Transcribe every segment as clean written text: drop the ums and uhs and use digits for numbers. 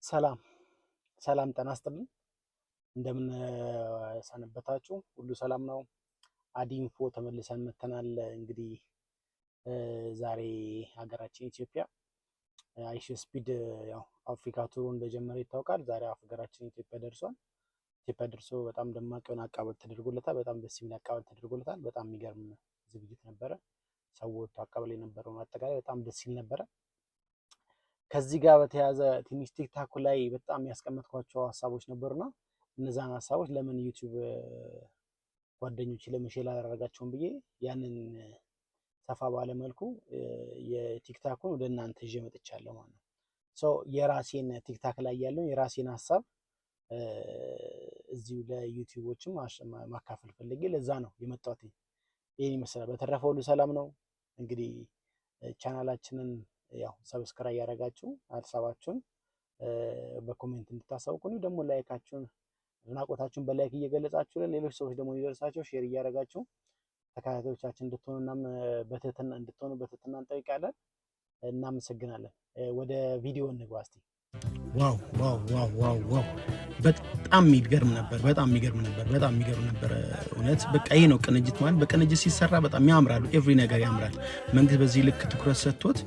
ሰላም ሰላም ጤና ይስጥልኝ። እንደምን ሰነበታችሁ? ሁሉ ሰላም ነው? አዲንፎ ተመልሰን መተናል። እንግዲህ ዛሬ ሀገራችን ኢትዮጵያ አይሽ ስፒድ ያው አፍሪካ ቱር እንደጀመረ ይታወቃል። ዛሬ ሀገራችን ኢትዮጵያ ደርሷል። ኢትዮጵያ ደርሶ በጣም ደማቅ የሆነ አቀባበል ተደርጎለታል። በጣም ደስ የሚል አቀባበል ተደርጎለታል። በጣም የሚገርም ዝግጅት ነበረ። ሰዎቹ አቀባበል የነበረውን አጠቃላይ በጣም ደስ ይል ነበረ። ከዚህ ጋር በተያያዘ ትንሽ ቲክታክ ላይ በጣም ያስቀመጥኳቸው ሀሳቦች ነበሩና እነዛን ሀሳቦች ለምን ዩቲዩብ ጓደኞች ለምን ሼር አላደረጋቸውም ብዬ ያንን ሰፋ ባለ መልኩ የቲክታኩን ወደ እናንተ ይዤ መጥቻለሁ ማለት ነው። ሶ የራሴን ቲክታክ ላይ ያለውን የራሴን ሀሳብ እዚሁ ለዩቲዩቦችም ማካፈል ፈልጌ ለዛ ነው የመጣሁት። ይሄን ይመስላል። በተረፈ ሁሉ ሰላም ነው። እንግዲህ ቻናላችንን ያው ሰብስክራይብ ያደረጋችሁ ሀሳባችሁን በኮሜንት እንድታሳውቁኝ ደግሞ ላይካችሁን አድናቆታችሁን በላይክ እየገለጻችሁ ለሌሎች ሰዎች ደግሞ ይደርሳቸው ሼር እያደረጋችሁ ተከታታዮቻችን እንድትሆኑና በትህትና እንጠይቃለን። እናመሰግናለን። ወደ ቪዲዮ እንግባ እስቲ። ዋው ዋው ዋው ዋው ዋው! በጣም የሚገርም ነበር። እውነት በቃ ይሄ ነው ቅንጅት ማለት። በቅንጅት ሲሰራ በጣም ያምራሉ። ኤቭሪ ነገር ያምራል። መንግስት በዚህ ልክ ትኩረት ሰጥቶት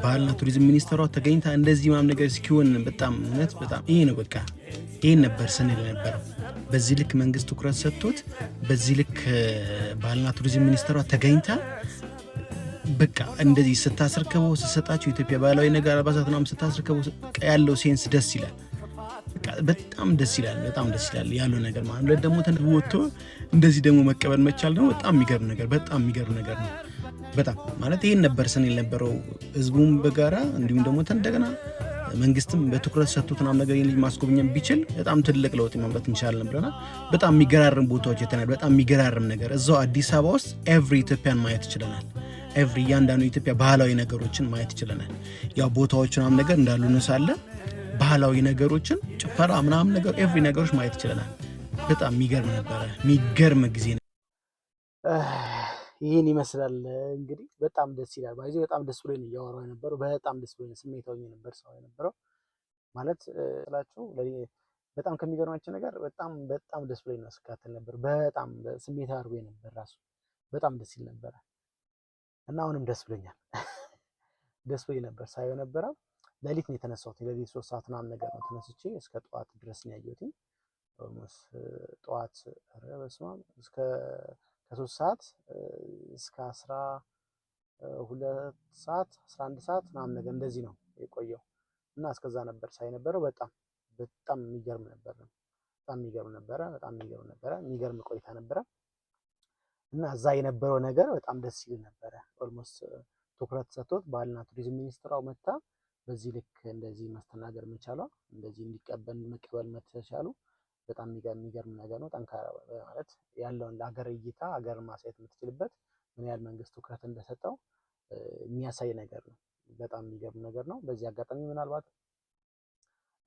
ባህልና ቱሪዝም ሚኒስትሯ ተገኝታ እንደዚህ ማም ነገር እስኪሆን በጣም እውነት በጣም ይሄ ነው በቃ ይሄን ነበር ስንል ነበር። በዚህ ልክ መንግስት ትኩረት ሰጥቶት በዚህ ልክ ባህልና ቱሪዝም ሚኒስትሯ ተገኝታ በቃ እንደዚህ ስታስርከበው ስሰጣቸው ኢትዮጵያ ባህላዊ ነገር አልባሳት ነው ስታስርከበው ያለው ሴንስ ደስ ይላል። በጣም ደስ ይላል ያለው ነገር ማለት ነው። ደግሞ ተወጥቶ እንደዚህ ደግሞ መቀበል መቻል ነው በጣም የሚገርም ነገር ነው። በጣም ማለት ይሄን ነበር ስንል ነበረው። ህዝቡም በጋራ እንዲሁም ደግሞ እንደገና መንግስትም በትኩረት ሰጥቶት ነው ነገር ልጅ ማስጎብኘት ቢችል በጣም ትልቅ ለውጥ ማምጣት እንችላለን ብለናል። በጣም የሚገራርም ቦታዎች የተናል። በጣም የሚገራርም ነገር እዛው አዲስ አበባ ውስጥ ኤቭሪ ኢትዮጵያን ማየት ይችላል። ኤቭሪ ያንዳንዱ ኢትዮጵያ ባህላዊ ነገሮችን ማየት ይችላል። ያው ቦታዎችን ምናምን ነገር እንዳሉ ነው ሳለ ባህላዊ ነገሮችን ጭፈራ ምናምን ነገር ኤቭሪ ነገሮች ማየት ይችላል። በጣም የሚገርም ጊዜ ነው። ይህን ይመስላል እንግዲህ በጣም ደስ ይላል። ባይዘው በጣም ደስ ብሎኝ እያወራሁ የነበረው በጣም ደስ ብሎኝ ስሜታዊ ነበር ሰው የነበረው ማለት ስላችሁ በጣም ከሚገርማችሁ ነገር በጣም ደስ ብሎኝ ነው ስካተል ነበር። በጣም ስሜታዊ አድርጎኝ ነበር ራሱ በጣም ደስ ይል ነበር እና አሁንም ደስ ብሎኛል። ደስ ብሎኝ ነበር ሳይሆን ነበረ። ሌሊት ነው የተነሳሁት። ሌሊት 3 ሰዓት ምናምን ነገር ነው ተነስቼ እስከ ጠዋት ድረስ ነው ያየሁት። ጠዋት እስከ ከ3 ሰዓት እስከ 12 ሰዓት 11 ሰዓት ምናምን ነገር እንደዚህ ነው የቆየው እና እስከዛ ነበር ሳይ ነበረው። በጣም የሚገርም ነበር። የሚገርም ቆይታ ነበረ እና እዛ የነበረው ነገር በጣም ደስ ይል ነበረ። ኦልሞስት ትኩረት ሰጥቶት ባህልና ቱሪዝም ሚኒስትሯ መታ በዚህ ልክ እንደዚህ ማስተናገር መቻሏ እንደዚህ መቀበል መቻሉ በጣም የሚገርም ነገር ነው። ጠንካራ ማለት ያለውን ለሀገር እይታ ሀገር ማሳየት የምትችልበት ምን ያህል መንግስት ትኩረት እንደሰጠው የሚያሳይ ነገር ነው። በጣም የሚገርም ነገር ነው። በዚህ አጋጣሚ ምናልባት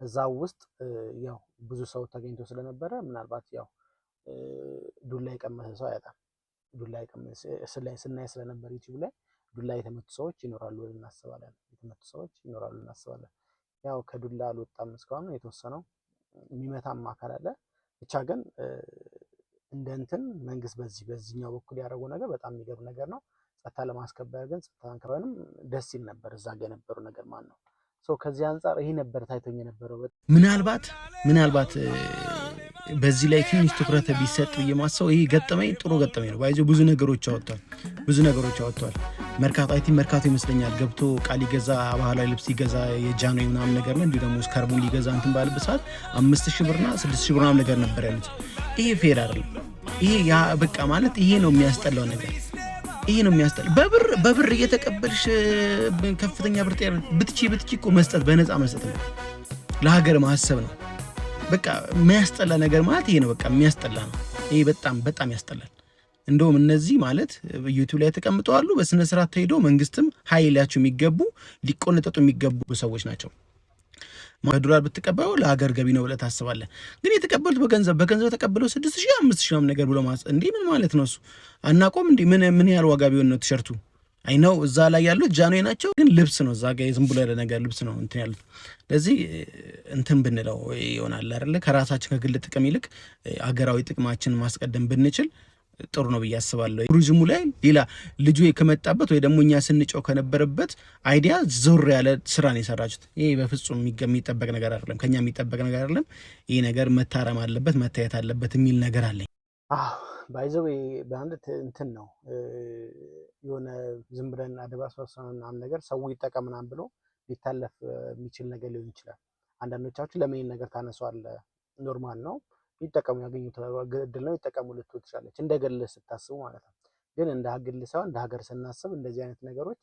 እዛው ውስጥ ያው ብዙ ሰው ተገኝቶ ስለነበረ ምናልባት ያው ዱላ የቀመሰ ሰው አያጣም። ዱላ የቀመሰ ስናይ ስለነበር ዩቲዩብ ላይ ዱላ የተመቱ ሰዎች ይኖራሉ እናስባለን። ያው ከዱላ አልወጣም እስካሁን የተወሰነው የሚመታም አካል አለ። ብቻ ግን እንትን መንግስት በዚህኛው በኩል ያደረገው ነገር በጣም የሚገርም ነገር ነው። ጸጥታ ለማስከበር ግን ጸጥታን ከሆነም ደስ ይል ነበር እዛ ጋር የነበረው ነገር ማለት ነው። ከዚህ አንፃር ይሄ ነበር ታይቶኝ የነበረው። ምናልባት በዚህ ላይ ትንሽ ትኩረት ቢሰጥ የማሰው ይሄ ገጠመኝ ጥሩ ገጠመኝ ነው። ባይዞ ብዙ ነገሮች አወጥቷል። መርካቶ ይመስለኛል ገብቶ ቃል ይገዛ ባህላዊ ልብስ ይገዛ የጃኖይ ምናምን ነገር ነው። እንዲሁ ደግሞ ስካርቡን ሊገዛ እንትን ባለበት ሰዓት 5000 ብርና 6000 ብር ምናምን ነገር ነበር ያሉት። ይሄ ፌር አይደለም። ይሄ ያ በቃ ማለት ይሄ ነው የሚያስጠላው ነገር። በብር እየተቀበልሽ ከፍተኛ ብር ብትቺ እኮ መስጠት በነፃ መስጠት ነው። ለሀገር ማሰብ ነው። በቃ የሚያስጠላ ነገር ማለት ይሄ ነው። በቃ የሚያስጠላ ነው። ይሄ በጣም ያስጠላል። እንደውም እነዚህ ማለት ዩቲዩብ ላይ ተቀምጠዋሉ በስነ ስርዓት ተሄዶ መንግስትም ኃይላቸው የሚገቡ ሊቆነጠጡ የሚገቡ ሰዎች ናቸው። በዶላር ብትቀበሉ ለሀገር ገቢ ነው ብለህ ታስባለህ። ግን የተቀበሉት በገንዘብ ተቀበለው 6000 5000 ነገር ብሎ እንዴ ምን ማለት ነው? እሱ አናቆም እንዴ ምን ያህል ዋጋ ቢሆን ነው ቲሸርቱ? አይ ነው እዛ ላይ ያሉት ጃንሆይ ናቸው፣ ግን ልብስ ነው እዛ ጋር ዝም ብሎ ያለ ነገር ልብስ ነው እንትን ያሉት። ለዚህ እንትን ብንለው ይሆናል አይደለ? ከራሳችን ከግል ጥቅም ይልቅ አገራዊ ጥቅማችን ማስቀደም ብንችል ጥሩ ነው ብዬ አስባለሁ። ቱሪዝሙ ላይ ሌላ ልጁ ከመጣበት ወይ ደግሞ እኛ ስንጨው ከነበረበት አይዲያ ዞር ያለ ስራ ነው የሰራችሁት። ይሄ በፍጹም የሚጠበቅ ነገር አይደለም፣ ከኛ የሚጠበቅ ነገር አይደለም። ይሄ ነገር መታረም አለበት፣ መታየት አለበት የሚል ነገር አለኝ። ባይዘው በአንድ እንትን ነው የሆነ ዝም ብለን አደባባይ ምናምን ነገር ሰው ይጠቀም ምናምን ብሎ ሊታለፍ የሚችል ነገር ሊሆን ይችላል። አንዳንዶቻችሁ ለምን ይሄን ነገር ታነሷለህ? ኖርማል ነው ይጠቀሙ፣ ያገኙት እድል ነው ይጠቀሙ ልትሉ ትችላለች፣ እንደ ግል ስታስቡ ማለት ነው። ግን እንደ ግል ሳይሆን እንደ ሀገር ስናስብ እንደዚህ አይነት ነገሮች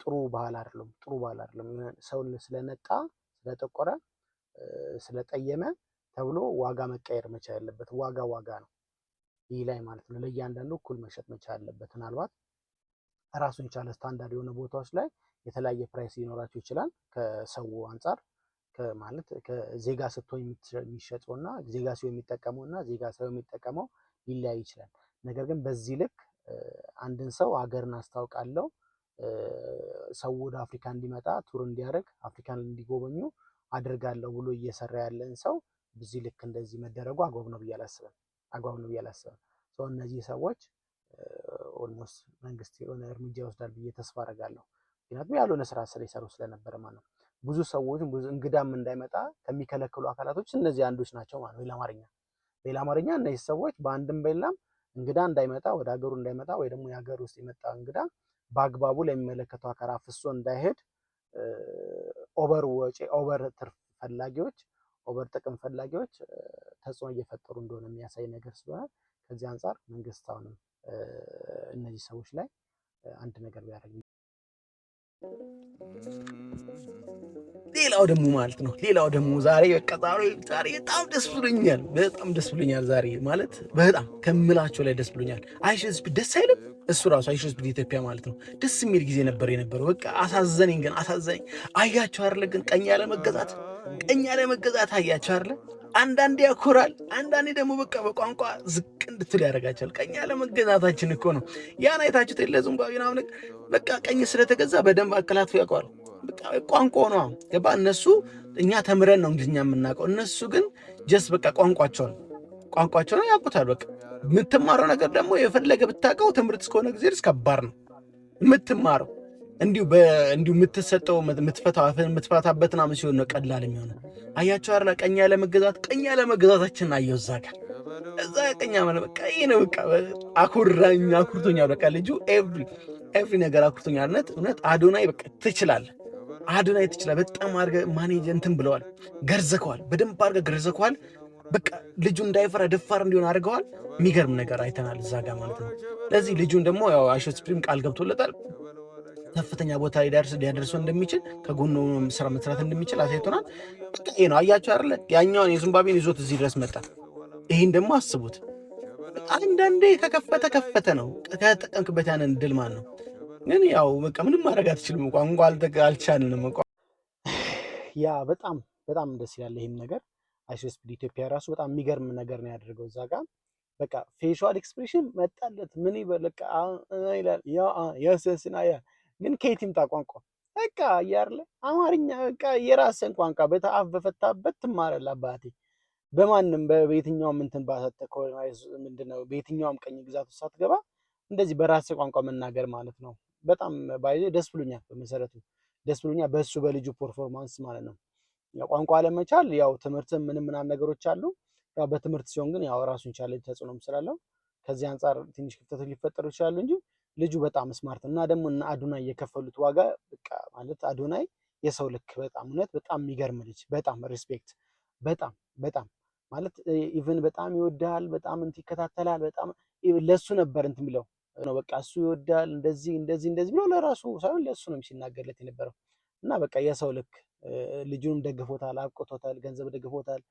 ጥሩ ባህል አይደለም፣ ጥሩ ባህል አይደለም። ሰው ስለነጣ ስለጠቆረ ስለጠየመ ተብሎ ዋጋ መቀየር መቻል ያለበት ዋጋ ነው ይህ ላይ ማለት ነው። ለእያንዳንዱ እኩል መሸጥ መቻል አለበት። ምናልባት ራሱን የቻለ ስታንዳርድ የሆነ ቦታዎች ላይ የተለያየ ፕራይስ ሊኖራቸው ይችላል ከሰው አንጻር ማለት ከዜጋ ስትሆን የሚሸጠው እና ዜጋ ሲሆን የሚጠቀመው እና ዜጋ ሳይሆን የሚጠቀመው ሊለያይ ይችላል። ነገር ግን በዚህ ልክ አንድን ሰው ሀገርን አስታውቃለሁ ሰው ወደ አፍሪካ እንዲመጣ ቱር እንዲያደርግ አፍሪካን እንዲጎበኙ አድርጋለሁ ብሎ እየሰራ ያለን ሰው በዚህ ልክ እንደዚህ መደረጉ አግባብ ነው ብዬ አላስብም። እነዚህ ሰዎች ኦልሞስት መንግስት የሆነ እርምጃ ይወስዳል ብዬ ተስፋ አደርጋለሁ። ምክንያቱም ያልሆነ ስራ ስለሰሩ ስለነበረ ማለት ነው። ብዙ ሰዎች ብዙ እንግዳም እንዳይመጣ ከሚከለክሉ አካላቶች እነዚህ አንዶች ናቸው ማለት ነው። ሌላ አማርኛ እነዚህ ሰዎች በአንድም በሌላም እንግዳ እንዳይመጣ ወደ ሀገሩ እንዳይመጣ ወይ ደግሞ የሀገር ውስጥ የመጣ እንግዳ በአግባቡ ለሚመለከተው አካል አፍሶ እንዳይሄድ ኦቨር ትርፍ ፈላጊዎች ኦቨር ጥቅም ፈላጊዎች ተጽዕኖ እየፈጠሩ እንደሆነ የሚያሳይ ነገር ስለሆነ ከዚህ አንጻር መንግስት አሁንም እነዚህ ሰዎች ላይ አንድ ነገር ቢያደርግ። ሌላው ደግሞ ዛሬ በጣም ደስ ብሎኛል። ዛሬ ማለት በጣም ከምላቸው ላይ ደስ ብሎኛል። አይሸስ ደስ አይልም? እሱ ራሱ አይሸስ ኢትዮጵያ ማለት ነው። ደስ የሚል ጊዜ ነበር የነበረው። በቃ አሳዘነኝ። አያቸው አይደለ? ግን ቀኝ ያለ መገዛት አያቸው አይደለ? አንዳንዴ ያኮራል፣ አንዳንዴ ደግሞ በቃ በቋንቋ ዝቅ እንድትል ያደርጋቸዋል። ቀኝ ያለ መገዛታችን እኮ ነው። ያን አይታችሁት የለ ዚምባብዌ ምናምን በቃ ቀኝ ስለተገዛ በደንብ አቀላጥፎ ያውቀዋል። በቃ ቋንቋ ነው ገባ። እነሱ እኛ ተምረን ነው እንግሊዝኛ የምናውቀው፣ እነሱ ግን ጀስት በቃ ቋንቋቸው ነው ያውቁታል። በቃ የምትማረው ነገር ደግሞ የፈለገ ብታውቀው ትምህርት እስከሆነ ጊዜ ድረስ ከባድ ነው የምትማረው። እንዲሁ የምትሰጠው የምትፈታበት ምናምን ሲሆን ነው ቀላል የሚሆነው። አያቸው አይደል? ቀኝ ያለ መገዛታችን አየው እዛ ቀኛ ማለት በቃ ይሄ ነው። በቃ አኩርቶኛል። በቃ ልጁ ኤቭሪ ነገር አኩርቶኛል። እውነት አዶናይ በቃ ትችላለህ። በጣም አድርገህ ማኔጅ እንትን ብለዋል፣ ገርዘከዋል፣ በደንብ አድርገህ ገርዘከዋል። በቃ ልጁ እንዳይፈራ ደፋር እንዲሆን አድርገዋል። የሚገርም ነገር አይተናል እዛ ጋር ማለት ነው። ለዚህ ልጁን ደግሞ ያው አይሾስ ፕሪም ቃል ገብቶለታል ከፍተኛ ቦታ ሊያደርሰው እንደሚችል ከጎኑ ስራ መስራት እንደሚችል አሳይቶናል። በቃ ይሄ ነው። አያቸው አይደለ? ያኛውን የዚምባብዌን ይዞት እዚህ ድረስ መጣ። ይሄን ደግሞ አስቡት። አንዳንዴ ከከፈተ ነው ከተጠቀምክበት ያንን ድል ማለት ነው። ግን ያው በቃ ምንም ማድረግ አትችልም። ቋንቋ አልቻልንም። ያ በጣም ደስ ይላል። ይሄም ነገር አይሾስ ኢትዮጵያ ራሱ በጣም የሚገርም ነገር ነው ያደርገው እዛ ጋር በቃ ፌሻል ኤክስፕሬሽን መጣለት ምን ይበለቃ ይላል ያ ግን ከየት ይምጣ ቋንቋ? በቃ እያለ አማርኛ በቃ የራስን ቋንቋ በተአፍ በፈታበት ትማራለህ አባቴ። በማንም በየትኛውም እንትን ምንድነው በየትኛውም ቀኝ ግዛት ውስጥ ሳትገባ እንደዚህ በራስ ቋንቋ መናገር ማለት ነው። በጣም ባይዘ ደስ ብሎኛል። በመሰረቱ ደስ ብሎኛል በሱ በልጁ ፐርፎርማንስ ማለት ነው። ቋንቋ ለመቻል ያው ትምህርት ምናምን ነገሮች አሉ። ያው በትምህርት ሲሆን ግን ያው ራሱን ቻለ ተጽዕኖም ስላለው ከዚህ አንጻር ትንሽ ክፍተቶች ሊፈጠሩ ይችላሉ እንጂ ልጁ በጣም ስማርት እና ደግሞ እና አዶናይ የከፈሉት ዋጋ በቃ ማለት አዶናይ የሰው ልክ በጣም እውነት በጣም የሚገርም ልጅ፣ በጣም ሪስፔክት በጣም ማለት ኢቭን በጣም ይወዳል፣ በጣም እንትን ይከታተላል። በጣም ለሱ ነበር እንትን የሚለው ነው በቃ እሱ ይወዳል እንደዚህ ብሎ ለራሱ ሳይሆን ለሱ ነው ሲናገርለት የነበረው እና በቃ የሰው ልክ ልጁንም ደግፎታል፣ አብቅቶታል፣ ገንዘብ ደግፎታል።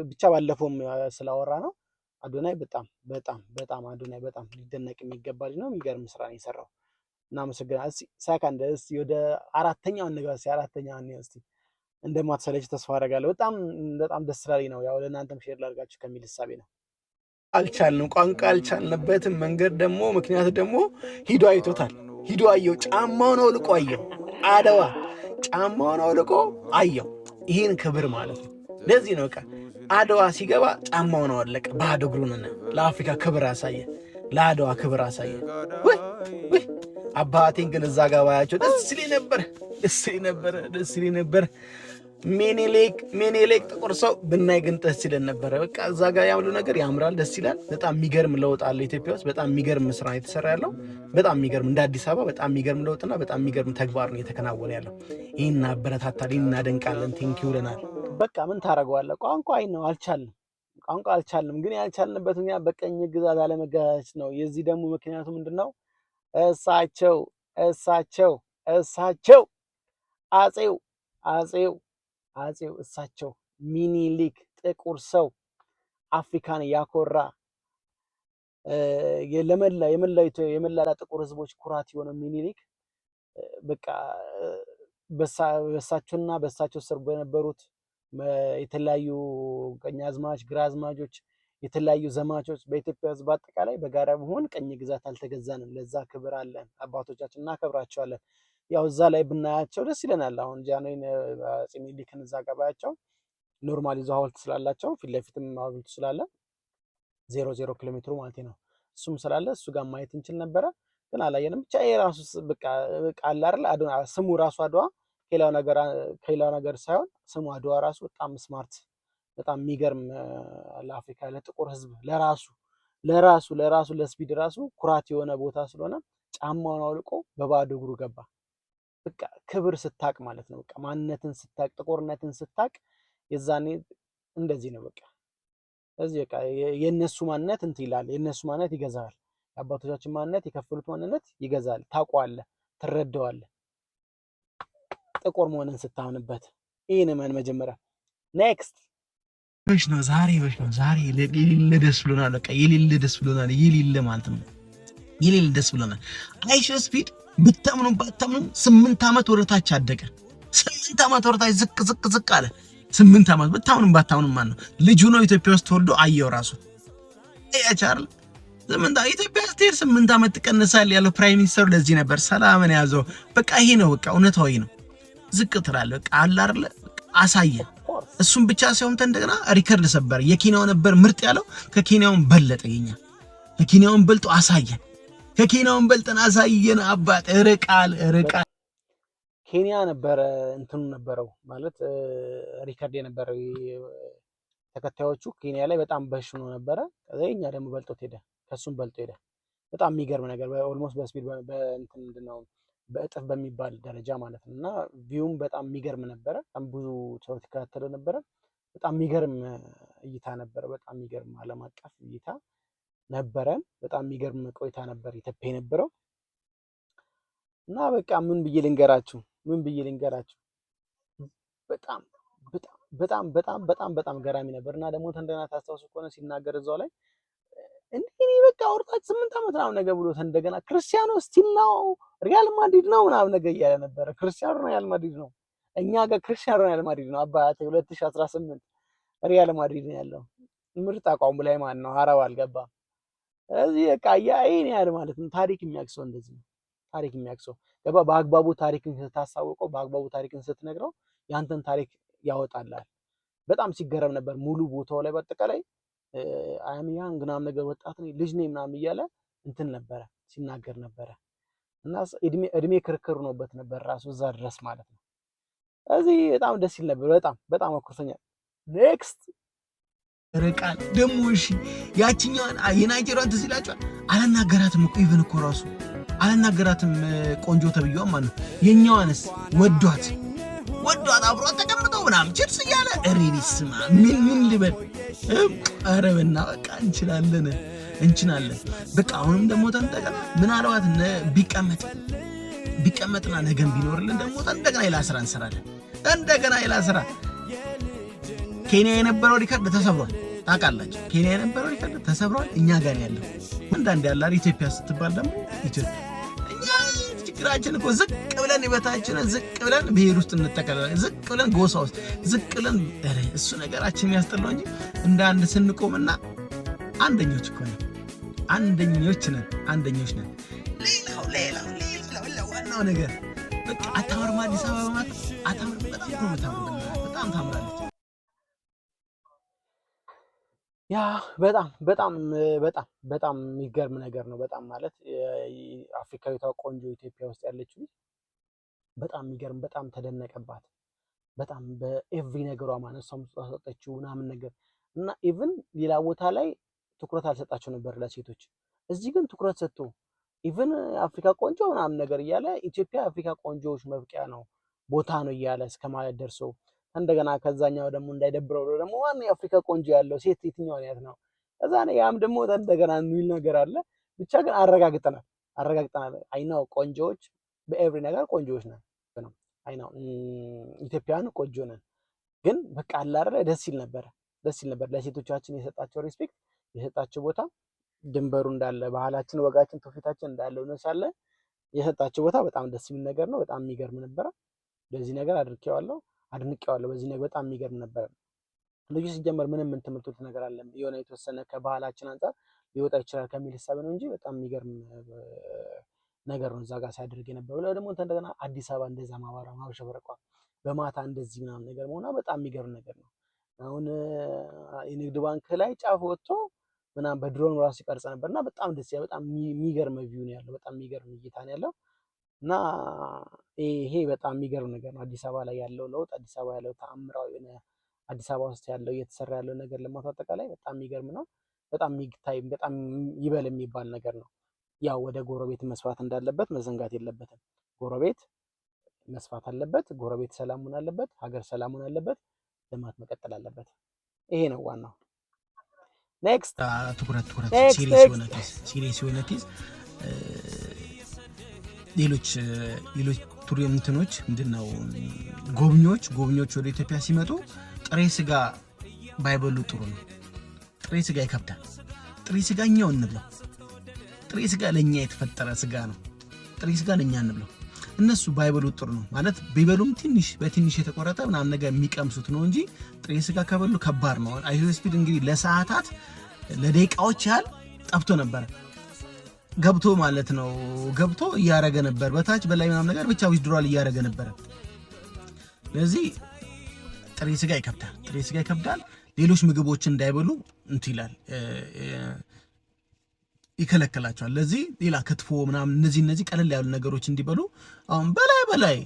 ብቻ ባለፈውም ስላወራ ነው አዶናይ በጣም አዶናይ በጣም ሊደነቅ የሚገባ ልጅ ነው። የሚገርም ስራ ነው የሰራው። እናመሰግናለን። ሳካንደ እስቲ ወደ አራተኛውን ንገር። አራተኛውን እስቲ እንደማትሰለች ተስፋ አደርጋለሁ። በጣም ደስ ስላለኝ ነው ያው ለእናንተም ሼር ላድርጋችሁ ከሚል እሳቤ ነው። አልቻልንም። ቋንቋ አልቻልንበትም መንገድ ደግሞ ምክንያቱ ደግሞ ሂዶ አይቶታል። ሂዶ አየው። ጫማውን አውልቆ አየው። አድዋ ጫማውን አውልቆ አየው። ይህን ክብር ማለት ነው። ለዚህ ነው በቃ አድዋ ሲገባ ጫማውን አወለቀ። ባዶ እግሩን ለአፍሪካ ክብር አሳየ። ለአድዋ ክብር አሳየ። ወይ አባቴን ግን እዛ ጋር ባያቸው ደስ ይለኝ ነበር። ሜኔሌክ ጥቁር ሰው ብናይ ግን ደስ ይለን ነበረ። በቃ እዛ ጋር ያሉ ነገር ያምራል፣ ደስ ይላል። በጣም የሚገርም ለውጥ አለ ኢትዮጵያ ውስጥ። በጣም የሚገርም ስራ የተሰራ ያለው በጣም የሚገርም እንደ አዲስ አበባ በጣም የሚገርም ለውጥና በጣም የሚገርም ተግባር ነው የተከናወነ ያለው። ይህን እናበረታታለን፣ ይህን እናደንቃለን። ቴንኪው ብለናል። በቃ ምን ታደርገዋለህ? ቋንቋ ነው አልቻልንም። ግን ያልቻልንበት ምክንያት በቀኝ ግዛት አለመገዛት ነው። የዚህ ደግሞ ምክንያቱ ምንድን ነው? እሳቸው አጼው እሳቸው ሚኒሊክ ጥቁር ሰው አፍሪካን ያኮራ የመላ ጥቁር ህዝቦች ኩራት የሆነ ሚኒሊክ በቃ በሳቸውና በሳቸው ስር በነበሩት የተለያዩ ቀኛዝማች ግራዝማቾች የተለያዩ ዘማቾች በኢትዮጵያ ህዝብ አጠቃላይ በጋራ በመሆን ቀኝ ግዛት አልተገዛንም። ለዛ ክብር አለን። አባቶቻችን እናከብራቸዋለን። ያው እዛ ላይ ብናያቸው ደስ ይለናል። አሁን ጃንሆይን አፄ ሚኒሊክን እዛ ጋር ባያቸው ኖርማሊ እዛ ሐውልት ስላላቸው ፊት ለፊትም ሐውልቱ ስላለ 00 ኪሎ ሜትሩ ማለት ነው። እሱም ስላለ እሱ ጋር ማየት እንችል ነበረ፣ ግን አላየንም። ብቻ የራሱ በቃ አለ አይደል ስሙ ራሱ አድዋ ከሌላው ነገር ሳይሆን ስሙ አድዋ ራሱ በጣም ስማርት በጣም የሚገርም ለአፍሪካ ለጥቁር ህዝብ ለራሱ ለስፒድ ራሱ ኩራት የሆነ ቦታ ስለሆነ ጫማውን አውልቆ በባዶ እግሩ ገባ። በቃ ክብር ስታቅ ማለት ነው። በቃ ማንነትን ስታቅ ጥቁርነትን ስታቅ የዛኔ እንደዚህ ነው። በቃ ስለዚህ በቃ የነሱ ማንነት እንትን ይላል። የነሱ ማንነት ይገዛል። የአባቶቻችን ማንነት የከፈሉት ማንነት ይገዛል። ታውቀዋለህ፣ ትረዳዋለህ። ጥቁር መሆንን ስታምንበት ይህን ማን መጀመሪያ ኔክስት ዛሬ የሌለ ደስ ብሎናል። በቃ የሌለ ደስ ብሎናል። የሌለ ማለት ነው። የሌለ ደስ ብሎናል። አይሾ ስፒድ ብታምኑም ባታምኑም 8 ዓመት ወደታች አደገ። 8 ዓመት ወደታች ዝቅ አለ። 8 ዓመት ብታምኑም ባታምኑም ማለት ነው። ልጁ ነው ኢትዮጵያ ውስጥ ተወልዶ አየው ራሱ ያቻርል ኢትዮጵያ ውስጥ 8 ዓመት ትቀንሳል ያለው ፕራይም ሚኒስተሩ ለዚህ ነበር ሰላምን ያዘው። በቃ ይሄ ነው በቃ እውነታዊ ነው። ዝቅ ትላለህ በቃ አለ አይደለ አሳየ። እሱም ብቻ ሳይሆን እንደገና ሪከርድ ሰበር። የኬንያው ነበር ምርጥ ያለው ከኬንያውን በለጠ። ከኬንያውን በልጦ አሳየን። ከኬንያውን በልጠን አሳየን። አባት ርቃል ኬንያ ነበረ እንትኑ ነበረው ማለት ሪከርድ የነበረው ተከታዮቹ ኬንያ ላይ በጣም በሽኖ ነበረ። ከዛኛ ደግሞ በልጦት ሄደ። ከሱም በልጦ ሄደ። በጣም የሚገርም ነገር ኦልሞስት በስፒድ በእንትን ምንድነው በእጥፍ በሚባል ደረጃ ማለት ነው። እና ቪውም በጣም የሚገርም ነበረ። በጣም ብዙ ሰው ተከታተለ ነበረ። በጣም የሚገርም እይታ ነበረ። በጣም የሚገርም ዓለም አቀፍ እይታ ነበረን። በጣም የሚገርም ቆይታ ነበር ኢትዮጵያ የነበረው። እና በቃ ምን ብዬ ልንገራችሁ በጣም ገራሚ ነበር። እና ደግሞ እንደገና ታስታውሱ ከሆነ ሲናገር እዛው ላይ እንዴ በቃ ወርጣች 8 ዓመት ምናምን ነገር ብሎ እንደገና ክርስቲያኖ ስቲል ነው ሪያል ማድሪድ ነው ምናምን ነገር እያለ ነበረ። ክርስቲያኖ ሪያል ማድሪድ ነው፣ እኛ ጋር ክርስቲያኖ ሪያል ማድሪድ ነው። አባቴ 2018 ሪያል ማድሪድ ነው ያለው። ምርጥ አቋሙ ላይ ማለት ነው። አረብ አልገባም። እዚህ በቃ ይሄን ያህል ማለት ነው። ታሪክ የሚያክሰው እንደዚህ ነው። ታሪክ የሚያክሰው ገባ። በአግባቡ ታሪክን ስታሳውቀው፣ በአግባቡ ታሪክን ስትነግረው ያንተን ታሪክ ያወጣላል። በጣም ሲገረም ነበር ሙሉ ቦታው ላይ በአጠቃላይ አያምያን ግናም ነገር ወጣት ነኝ ልጅ ነኝ ምናምን እያለ እንትን ነበረ ሲናገር ነበረ። እና እድሜ ክርክር ሆኖበት ነበር ራሱ እዛ ድረስ ማለት ነው። እዚህ በጣም ደስ ይል ነበር። በጣም አኩርቶኛል። ኔክስት ርቃል ደግሞ እሺ፣ ያቺኛዋን የናይጄሪያን ትዝ ይላችኋል። አላናገራትም እኮ ኢቭን እኮ ራሱ አላናገራትም። ቆንጆ ተብዬዋ ማለት ነው። የኛዋንስ ወዷት አብሯት ተቀምጠው ምናምን ችርስ እያለ እሬዲስማ ምን ልበል። ኧረ በና በቃ እንችላለን። በቃ አሁንም ደግሞ ተንጠቀና ምናልባት ቢቀመጥና ነገም ቢኖርልን ደግሞ እንደገና ሌላ ስራ እንሰራለን። ሌላ ስራ ኬንያ የነበረው ሪከርድ ተሰብሯል። ታውቃላችሁ፣ ኬንያ የነበረው ሪከርድ ተሰብሯል። እኛ ጋር ያለው አንዳንድ ያላር ኢትዮጵያ ስትባል ደግሞ ኢትዮጵያ እኛ ችግራችን እኮ ዝቅ ብለን ይበታችንን ዝቅ ብለን ብሄር ውስጥ እንጠቀላለን። ዝቅ ብለን ጎሳ ውስጥ ዝቅ ብለን እሱ ነገራችን የሚያስጠላው እንጂ እንደ አንድ ስንቆምና አንደኞች እኮ ነን። አንደኞች ነን። ሌላው ዋናው ነገር በቃ አታምርም። አዲስ አበባ ማለት አታምርም። በጣም ታምራለች። ያ በጣም የሚገርም ነገር ነው። በጣም ማለት አፍሪካዊቷ ቆንጆ ኢትዮጵያ ውስጥ ያለችው በጣም የሚገርም በጣም ተደነቀባት። በጣም በኤቭሪ ነገሯ ማለት እሷም ተሰጠችው ምናምን ነገር እና ኢቭን ሌላ ቦታ ላይ ትኩረት አልሰጣቸው ነበር ለሴቶች። እዚህ ግን ትኩረት ሰጥቶ ኢቭን አፍሪካ ቆንጆ ምናምን ነገር እያለ ኢትዮጵያ አፍሪካ ቆንጆዎች መብቂያ ነው ቦታ ነው እያለ እስከማለት ደርሶ እንደገና ከዛኛው ደግሞ እንዳይደብረው ደግሞ ዋና የአፍሪካ ቆንጆ ያለው ሴት የትኛው አይነት ነው? ከዛ ነው ያም ደግሞ እንደገና የሚል ነገር አለ። ብቻ ግን አረጋግጠናል። አይናው ቆንጆዎች በኤቭሪ ነገር ቆንጆዎች ነን ነው። አይናው ኢትዮጵያውያን ቆንጆ ነን። ግን በቃ አለ አይደል ደስ ይል ነበር ለሴቶቻችን የሰጣቸው ሪስፔክት የሰጣቸው ቦታ ድንበሩ እንዳለ ባህላችን ወጋችን ትውፊታችን እንዳለ ነው ሳለ የሰጣቸው ቦታ በጣም ደስ የሚል ነገር ነው። በጣም የሚገርም ነበር። በዚህ ነገር አድንቄዋለሁ። በዚህ ነገር በጣም የሚገርም ነበር። ልጁ ሲጀመር ምንም እንትምቱት ነገር አለ የሆነ የተወሰነ ከባህላችን አንፃር ሊወጣ ይችላል ከሚል ሐሳብ ነው እንጂ በጣም የሚገርም ነገር ነው እዛ ጋር ሲያደርግ የነበረው። ደግሞ እንደገና አዲስ አበባ እንደዛ ማብሸበረቋ በማታ እንደዚህ ምናምን ነገር መሆኗ በጣም የሚገርም ነገር ነው። አሁን የንግድ ባንክ ላይ ጫፍ ወጥቶ ምናምን በድሮን ራሱ ሲቀርጽ ነበርና በጣም ደስ ያለ በጣም የሚገርም ቪው ነው ያለው። በጣም የሚገርም እይታ ነው ያለው እና ይሄ በጣም የሚገርም ነገር ነው። አዲስ አበባ ላይ ያለው ለውጥ አዲስ አበባ ያለው ተአምራዊ የሆነ አዲስ አበባ ውስጥ ያለው እየተሰራ ያለው ነገር ለማጠቃላይ በጣም የሚገርም ነው። በጣም የሚታይ በጣም ይበል የሚባል ነገር ነው። ያው ወደ ጎረቤት መስፋት እንዳለበት መዘንጋት የለበትም። ጎረቤት መስፋት አለበት። ጎረቤት ሰላም መሆን አለበት። ሀገር ሰላም መሆን አለበት። ልማት መቀጠል አለበት። ይሄ ነው ዋናው። ኔክስት ትኩረት ሲሪየስ የሆነ ኬዝ ሌሎች ቱሪዝሞች ምንድነው ጎብኚዎች ወደ ኢትዮጵያ ሲመጡ ጥሬ ስጋ ባይበሉ ጥሩ ነው። ጥሬ ስጋ ይከብዳል። ጥሬ ስጋ እኛው እንብለው። ጥሬ ስጋ ለኛ የተፈጠረ ስጋ ነው። ጥሬ ስጋ ለኛ እንብለው። እነሱ ባይበሉ ጥሩ ነው ማለት ቢበሉም በትንሽ የተቆረጠ ምናምን ነገር የሚቀምሱት ነው እንጂ ጥሬ ስጋ ከበሉ ከባድ ነው። አይዞ ስፒድ እንግዲህ ለሰዓታት ለደቂቃዎች ያህል ጠፍቶ ነበር። ገብቶ ማለት ነው ገብቶ እያረገ ነበር በታች በላይ ምናምን ነገር ብቻ ዊዝድሮዋል እያረገ ነበር። ስለዚህ ጥሬ ስጋ ይከብዳል። ሌሎች ምግቦችን እንዳይበሉ ይላል ይከለከላቸዋል። ለዚህ ሌላ ክትፎ ምናምን እነዚህ ቀለል ያሉ ነገሮች እንዲበሉ አሁን በላይ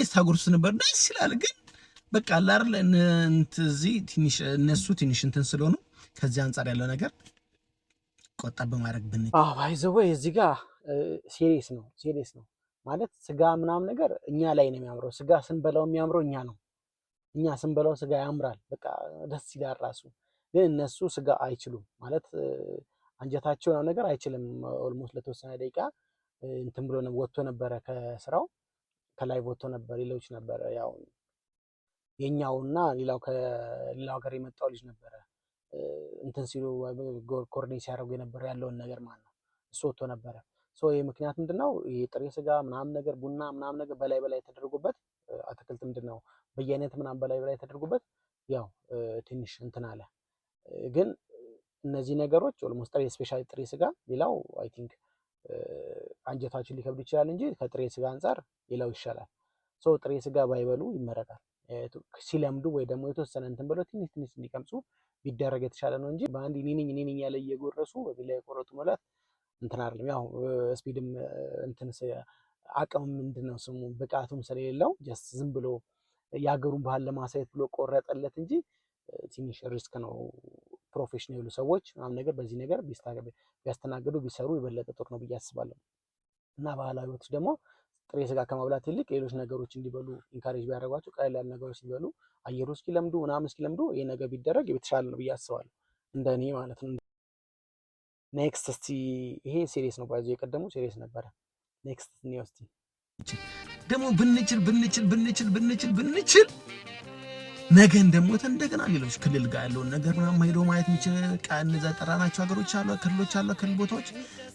ስታጎርሱት ነበር ደስ ይላል። ግን በቃ አላርለ እንትዚህ እነሱ ትንሽ እንትን ስለሆኑ ከዚህ አንፃር ያለው ነገር ቆጣ በማድረግ ባይዘው እዚህ ጋር ሲሪየስ ነው ማለት ስጋ ምናምን ነገር እኛ ላይ ነው የሚያምረው። ስጋ ስንበላው የሚያምረው እኛ ነው። እኛ ስንበላው ስጋ ያምራል። በቃ ደስ ይላል ራሱ። ግን እነሱ ስጋ አይችሉም ማለት አንጀታቸው ነው ነገር አይችልም። ኦልሞስት ለተወሰነ ደቂቃ እንትን ብሎ ወጥቶ ነበረ ከስራው ከላይ ወጥቶ ነበር ሌሎች ነበር ያው የኛውና ሌላው ከሌላው ሀገር የመጣው ልጅ ነበረ እንትን ሲሉ ኮርዲኔት ሲያደርጉ የነበረ ያለውን ነገር ማለት ነው። እሱ ወጥቶ ነበረ። ይሄ ምክንያት ምንድነው? ይሄ ጥሬ ስጋ ምናምን ነገር ቡና ምናምን ነገር በላይ ተደርጎበት አትክልት ምንድነው በየአይነት ምናምን በላይ ተደርጎበት ያው ትንሽ እንትን አለ። ግን እነዚህ ነገሮች ኦልሞስት ጥሬ ስፔሻሊ ጥሬ ስጋ ሌላው አይ ቲንክ አንጀታችን ሊከብድ ይችላል እንጂ ከጥሬ ስጋ አንፃር ሌላው ይሻላል። ጥሬ ስጋ ባይበሉ ይመረጣል። ሲለምዱ ወይ ደግሞ የተወሰነ እንትን ብለው ትንሽ እንዲቀምሱ ቢደረግ የተሻለ ነው እንጂ በአንድ እኔ ነኝ ያለ እየጎረሱ በቢላ የቆረጡ መላት እንትን አይደለም። ያው ስፒድም እንትን አቅም ምንድነው ስሙ ብቃቱም ስለሌለው ጀስት ዝም ብሎ የሀገሩን ባህል ለማሳየት ብሎ ቆረጠለት እንጂ ትንሽ ሪስክ ነው። ፕሮፌሽናል ሰዎች ምናምን ነገር በዚህ ነገር ቢያስተናግዱ ቢሰሩ የበለጠ ጥሩ ነው ብዬ አስባለሁ። እና ባህላዊ ወጥ ደግሞ ጥሬ ስጋ ከማብላት ይልቅ ሌሎች ነገሮች እንዲበሉ ኢንካሬጅ ቢያደርጓቸው ቀለል ያሉ ነገሮች እንዲበሉ አየሩ እስኪለምዱ ይሄ ነገር ቢደረግ የተሻለ ነው ብዬ አስባለሁ። እንደኔ ማለት ነው። ኔክስት እስቲ ይሄ ሲሪየስ ነው ባይዞ የቀደሙ ሲሪየስ ነበረ። ኔክስት ነው እስቲ ደግሞ ብንችል ነገን ደግሞ እንደገና ሌሎች ክልል ጋር ያለውን ነገር ምናምን ሄዶ ማየት የሚችል እነዛ ጠራናቸው ሀገሮች አሉ ክልል ቦታዎች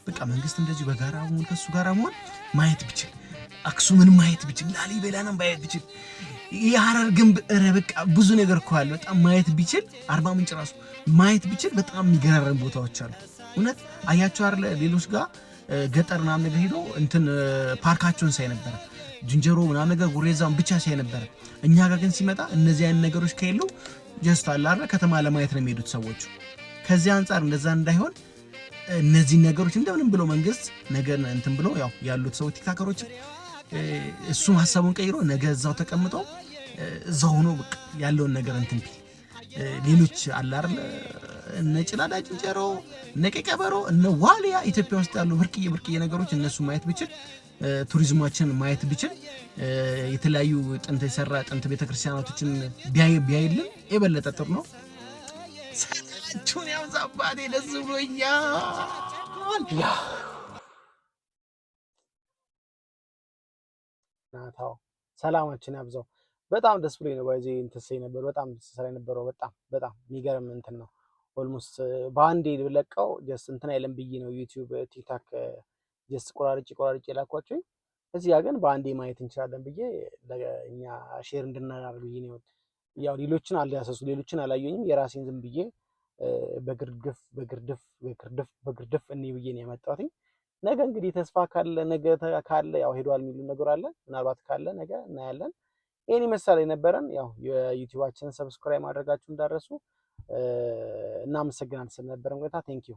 በቃ መንግስት እንደዚህ በጋራ ከሱ ጋር መሆን ማየት ቢችል አክሱምን ማየት ቢችል ላሊበላንም ማየት ቢችል የሐረር ግንብ በቃ ብዙ ነገር እኮ አለ። በጣም ማየት ቢችል አርባ ምንጭ ራሱ ማየት ቢችል በጣም የሚገራረም ቦታዎች አሉ። እውነት አያቸው አይደለ? ሌሎች ጋር ገጠር ምናምን ነገር ሄዶ እንትን ፓርካቸውን ሳይ ነበረ፣ ዝንጀሮ ምናምን ነገር ጉሬዛውን ብቻ ሳይ ነበረ። እኛ ጋር ግን ሲመጣ እነዚህ አይነት ነገሮች ከሌሉ ጀስት አለ አይደለ? ከተማ ለማየት ነው የሚሄዱት ሰዎቹ። ከዚህ አንጻር እንደዛ እንዳይሆን እነዚህ ነገሮች እንደምንም ብሎ መንግስት ነገር እንትን ብሎ ያው ያሉት ሰው ቲክታከሮች እሱም ሀሳቡን ቀይሮ ነገ እዛው ተቀምጦ እዛው ሆኖ በቃ ያለውን ነገር እንትን ቢል ሌሎች አለ አይደል እነ ጭላዳ ዝንጀሮ እነ ቀይ ቀበሮ እነ ዋልያ ኢትዮጵያ ውስጥ ያሉ ብርቅዬ ነገሮች እነሱ ማየት ቢችል ቱሪዝማችን ማየት ቢችል የተለያዩ ጥንት የሰራ ጥንት ቤተክርስቲያናቶችን ቢያይልን የበለጠ ጥሩ ነው። ሰላችሁን ያብዛባቴ ደስ ብሎኛል። ናታው ሰላማችን ያብዛው። በጣም ደስ ብሎኝ ነው ባይዜ እንትን ሳይ ነበር። በጣም ስራ የነበረው በጣም የሚገርም እንትን ነው። ኦልሞስት በአንዴ ለቀው ጀስት እንትን አይለም ብዬ ነው ዩቲዩብ ቲክታክ ጀስት ቆራርጬ ላኳቸው። እዚህ ጋር ግን በአንዴ ማየት እንችላለን ብዬ እኛ ሼር እንድናደርግ ብዬ ነው። ያው ሌሎችን አልዳሰሱ ሌሎችን አላየኝም። የራሴን ዝም ብዬ በግርድፍ እኔ ብዬ ነው ያመጣሁት። ነገ እንግዲህ ተስፋ ካለ ያው ሄዷል የሚሉ ነገር አለ። ምናልባት ካለ ነገ እናያለን። ይሄን ይመስላል የነበረን። ያው የዩቲዩባችንን ሰብስክራይብ ማድረጋችሁ እንዳረሱ እናመሰግናለን ስለነበረን ቆይታ። ቴንኪው